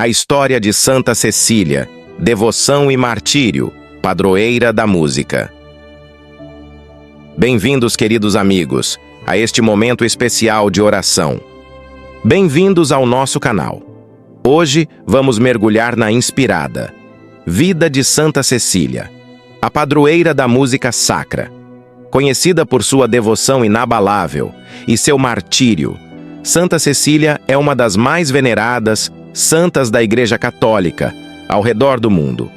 a história de Santa Cecília, devoção e martírio, padroeira da música. Bem-vindos, queridos amigos, a este momento especial de oração. Bem-vindos ao nosso canal. Hoje vamos mergulhar na inspirada Vida de Santa Cecília, a padroeira da música sacra. Conhecida por sua devoção inabalável e seu martírio, Santa Cecília é uma das mais veneradas santas da Igreja Católica ao redor do mundo.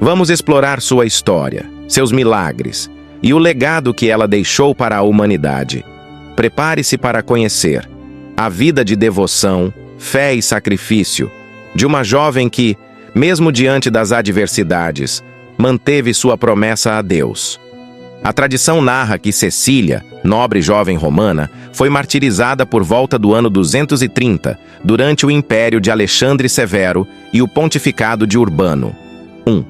Vamos explorar sua história, seus milagres e o legado que ela deixou para a humanidade. Prepare-se para conhecer a vida de devoção, fé e sacrifício de uma jovem que, mesmo diante das adversidades, manteve sua promessa a Deus. A tradição narra que Cecília, nobre jovem romana, foi martirizada por volta do ano 230, durante o império de Alexandre Severo e o pontificado de Urbano I.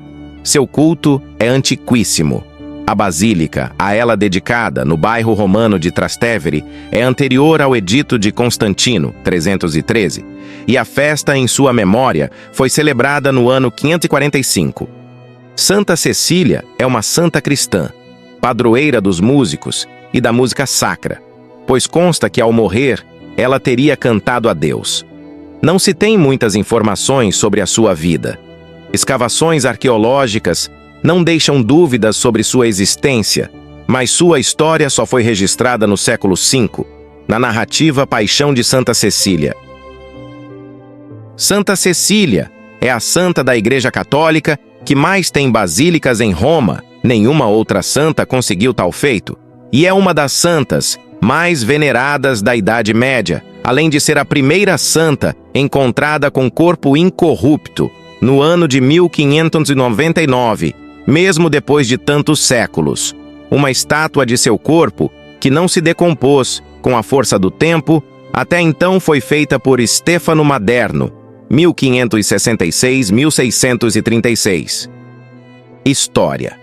Seu culto é antiquíssimo. A basílica, a ela dedicada, no bairro romano de Trastevere, é anterior ao Edito de Constantino, 313, e a festa em sua memória foi celebrada no ano 545. Santa Cecília é uma santa cristã, padroeira dos músicos e da música sacra, pois consta que ao morrer, ela teria cantado a Deus. Não se tem muitas informações sobre a sua vida. Escavações arqueológicas não deixam dúvidas sobre sua existência, mas sua história só foi registrada no século V, na narrativa Paixão de Santa Cecília. Santa Cecília é a santa da Igreja Católica que mais tem basílicas em Roma. Nenhuma outra santa conseguiu tal feito, e é uma das santas mais veneradas da Idade Média, além de ser a primeira santa encontrada com corpo incorrupto no ano de 1599, mesmo depois de tantos séculos. Uma estátua de seu corpo que não se decompôs com a força do tempo, até então foi feita por Stefano Maderno, 1566-1636. História.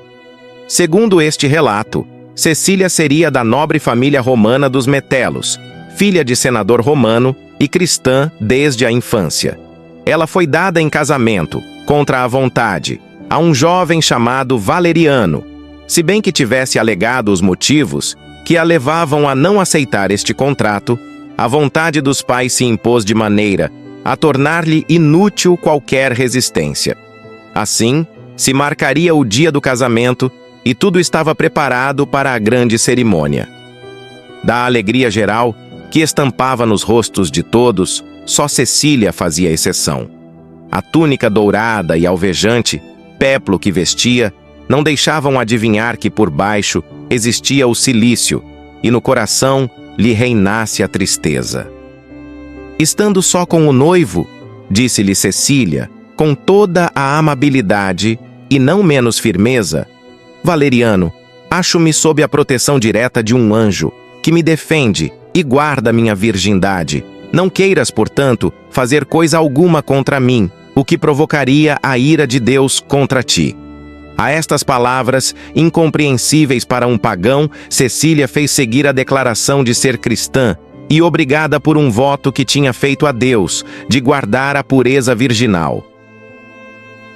Segundo este relato, Cecília seria da nobre família romana dos Metellos, filha de senador romano e cristã desde a infância. Ela foi dada em casamento, contra a vontade, a um jovem chamado Valeriano, se bem que tivesse alegado os motivos que a levavam a não aceitar este contrato. A vontade dos pais se impôs de maneira a tornar-lhe inútil qualquer resistência. Assim, se marcaria o dia do casamento e tudo estava preparado para a grande cerimônia. Da alegria geral, que estampava nos rostos de todos, só Cecília fazia exceção. A túnica dourada e alvejante, péplo que vestia, não deixavam adivinhar que por baixo existia o cilício e no coração lhe reinasse a tristeza. Estando só com o noivo, disse-lhe Cecília, com toda a amabilidade e não menos firmeza: Valeriano, acho-me sob a proteção direta de um anjo, que me defende e guarda minha virgindade. Não queiras, portanto, fazer coisa alguma contra mim, o que provocaria a ira de Deus contra ti. A estas palavras, incompreensíveis para um pagão, Cecília fez seguir a declaração de ser cristã e obrigada por um voto que tinha feito a Deus, de guardar a pureza virginal.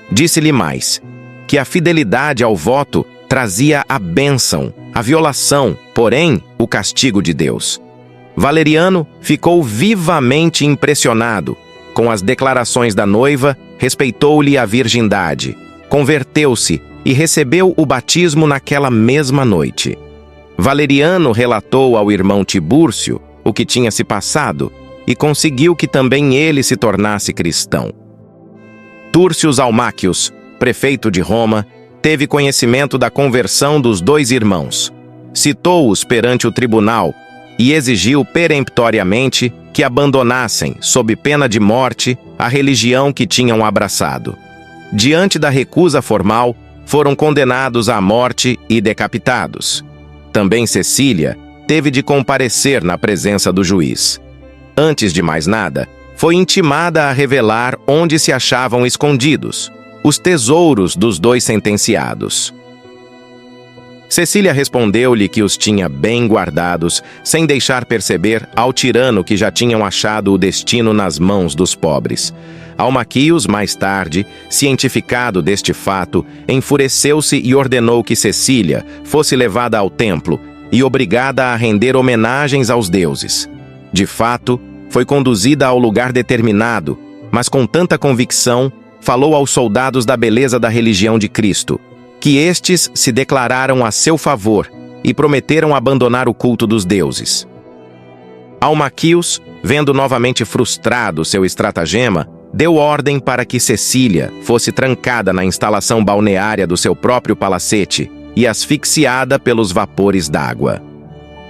Disse-lhe mais, que a fidelidade ao voto trazia a bênção, a violação, porém, o castigo de Deus. Valeriano ficou vivamente impressionado com as declarações da noiva, respeitou-lhe a virgindade, converteu-se e recebeu o batismo naquela mesma noite. Valeriano relatou ao irmão Tibúrcio o que tinha se passado e conseguiu que também ele se tornasse cristão. Túrcio Almáquios, prefeito de Roma, teve conhecimento da conversão dos dois irmãos. Citou-os perante o tribunal e exigiu peremptoriamente que abandonassem, sob pena de morte, a religião que tinham abraçado. Diante da recusa formal, foram condenados à morte e decapitados. Também Cecília teve de comparecer na presença do juiz. Antes de mais nada, foi intimada a revelar onde se achavam escondidos os tesouros dos dois sentenciados. Cecília respondeu-lhe que os tinha bem guardados, sem deixar perceber ao tirano que já tinham achado o destino nas mãos dos pobres. Almaquios, mais tarde, cientificado deste fato, enfureceu-se e ordenou que Cecília fosse levada ao templo e obrigada a render homenagens aos deuses. De fato, foi conduzida ao lugar determinado, mas com tanta convicção, falou aos soldados da beleza da religião de Cristo, que estes se declararam a seu favor e prometeram abandonar o culto dos deuses. Almaquios, vendo novamente frustrado seu estratagema, deu ordem para que Cecília fosse trancada na instalação balneária do seu próprio palacete e asfixiada pelos vapores d'água.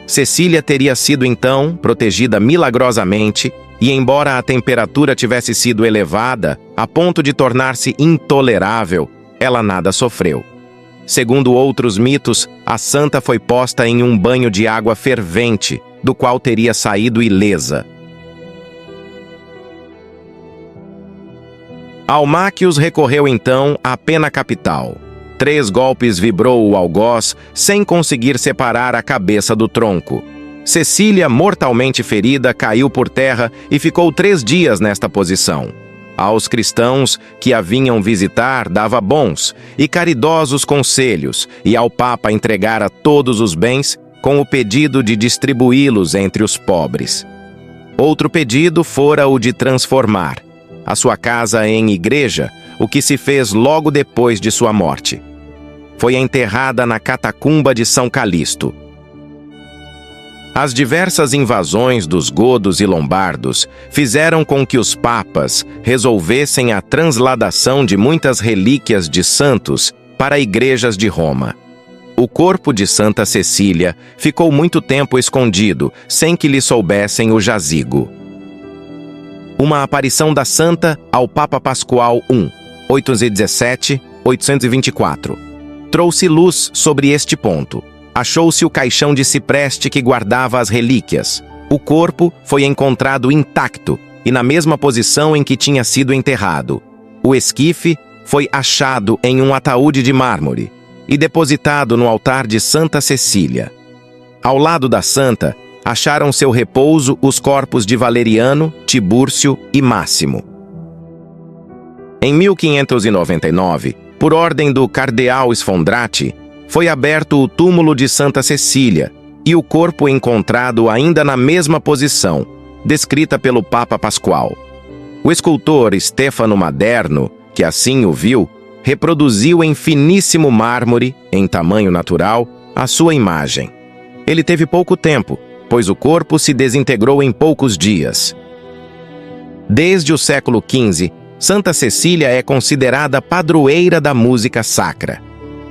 Cecília teria sido então protegida milagrosamente e, embora a temperatura tivesse sido elevada a ponto de tornar-se intolerável, ela nada sofreu. Segundo outros mitos, a santa foi posta em um banho de água fervente, do qual teria saído ilesa. Almaquios recorreu então à pena capital. 3 golpes vibrou o algoz sem conseguir separar a cabeça do tronco. Cecília, mortalmente ferida, caiu por terra e ficou 3 dias nesta posição. Aos cristãos que a vinham visitar dava bons e caridosos conselhos, e ao Papa entregara todos os bens com o pedido de distribuí-los entre os pobres. Outro pedido fora o de transformar a sua casa em igreja, o que se fez logo depois de sua morte. Foi enterrada na catacumba de São Calixto. As diversas invasões dos godos e lombardos fizeram com que os papas resolvessem a transladação de muitas relíquias de santos para igrejas de Roma. O corpo de Santa Cecília ficou muito tempo escondido, sem que lhe soubessem o jazigo. Uma aparição da santa ao Papa Pascoal I, 817-824. Trouxe luz sobre este ponto. Achou-se o caixão de cipreste que guardava as relíquias. O corpo foi encontrado intacto e na mesma posição em que tinha sido enterrado. O esquife foi achado em um ataúde de mármore e depositado no altar de Santa Cecília. Ao lado da santa, acharam seu repouso os corpos de Valeriano, Tibúrcio e Máximo. Em 1599, por ordem do cardeal Sfondrati, foi aberto o túmulo de Santa Cecília e o corpo encontrado ainda na mesma posição, descrita pelo Papa Pascoal. O escultor Stefano Maderno, que assim o viu, reproduziu em finíssimo mármore, em tamanho natural, a sua imagem. Ele teve pouco tempo, pois o corpo se desintegrou em poucos dias. Desde o século XV, Santa Cecília é considerada padroeira da música sacra.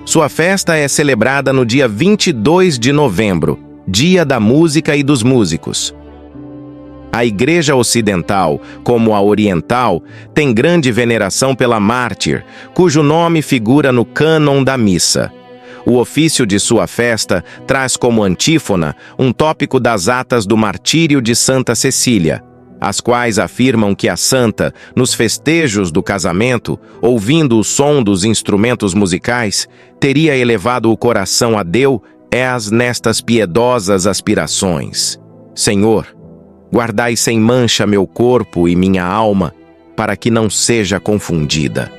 Sua festa é celebrada no dia 22 de novembro, Dia da Música e dos Músicos. A Igreja Ocidental, como a Oriental, tem grande veneração pela mártir, cujo nome figura no cânon da missa. O ofício de sua festa traz como antífona um tópico das atas do martírio de Santa Cecília, as quais afirmam que a santa, nos festejos do casamento, ouvindo o som dos instrumentos musicais, teria elevado o coração a Deus nestas piedosas aspirações. Senhor, guardai sem mancha meu corpo e minha alma, para que não seja confundida.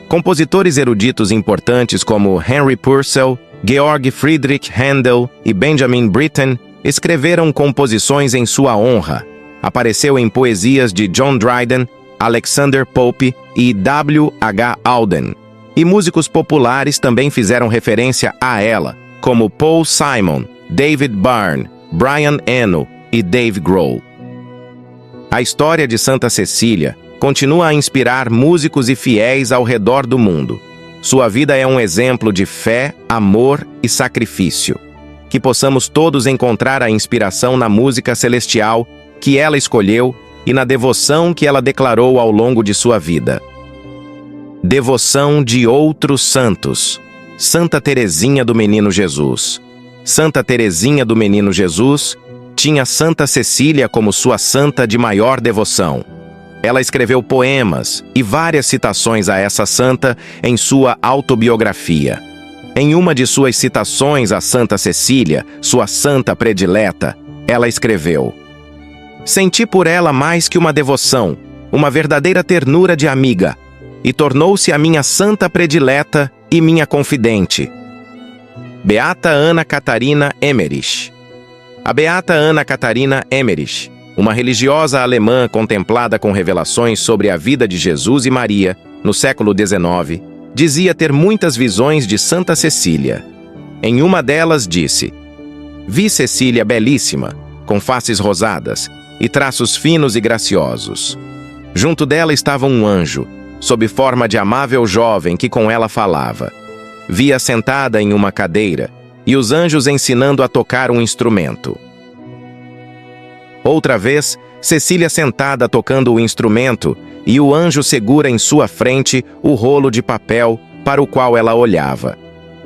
Compositores eruditos importantes como Henry Purcell, Georg Friedrich Händel e Benjamin Britten escreveram composições em sua honra. Apareceu em poesias de John Dryden, Alexander Pope e W. H. Auden. E músicos populares também fizeram referência a ela, como Paul Simon, David Byrne, Brian Eno e Dave Grohl. A história de Santa Cecília continua a inspirar músicos e fiéis ao redor do mundo. Sua vida é um exemplo de fé, amor e sacrifício. Que possamos todos encontrar a inspiração na música celestial que ela escolheu e na devoção que ela declarou ao longo de sua vida. Devoção de outros santos. Santa Teresinha do Menino Jesus. Santa Teresinha do Menino Jesus tinha Santa Cecília como sua santa de maior devoção. Ela escreveu poemas e várias citações a essa santa em sua autobiografia. Em uma de suas citações a Santa Cecília, sua santa predileta, ela escreveu: Senti por ela mais que uma devoção, uma verdadeira ternura de amiga, e tornou-se a minha santa predileta e minha confidente. Beata Ana Catarina Emmerich. A Beata Ana Catarina Emmerich, uma religiosa alemã contemplada com revelações sobre a vida de Jesus e Maria, no século XIX, dizia ter muitas visões de Santa Cecília. Em uma delas disse: "Vi Cecília belíssima, com faces rosadas e traços finos e graciosos. Junto dela estava um anjo, sob forma de amável jovem que com ela falava. Vi-a sentada em uma cadeira, e os anjos ensinando a tocar um instrumento. Outra vez, Cecília sentada tocando o instrumento, e o anjo segura em sua frente o rolo de papel para o qual ela olhava.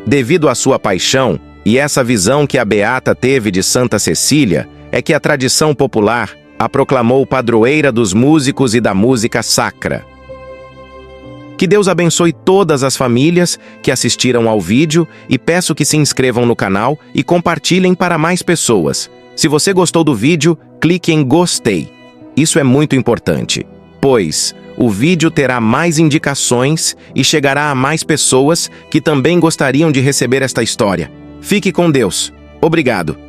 Devido à sua paixão, e essa visão que a beata teve de Santa Cecília, é que a tradição popular a proclamou padroeira dos músicos e da música sacra. Que Deus abençoe todas as famílias que assistiram ao vídeo e peço que se inscrevam no canal e compartilhem para mais pessoas. Se você gostou do vídeo, clique em gostei. Isso é muito importante, pois o vídeo terá mais indicações e chegará a mais pessoas que também gostariam de receber esta história. Fique com Deus. Obrigado.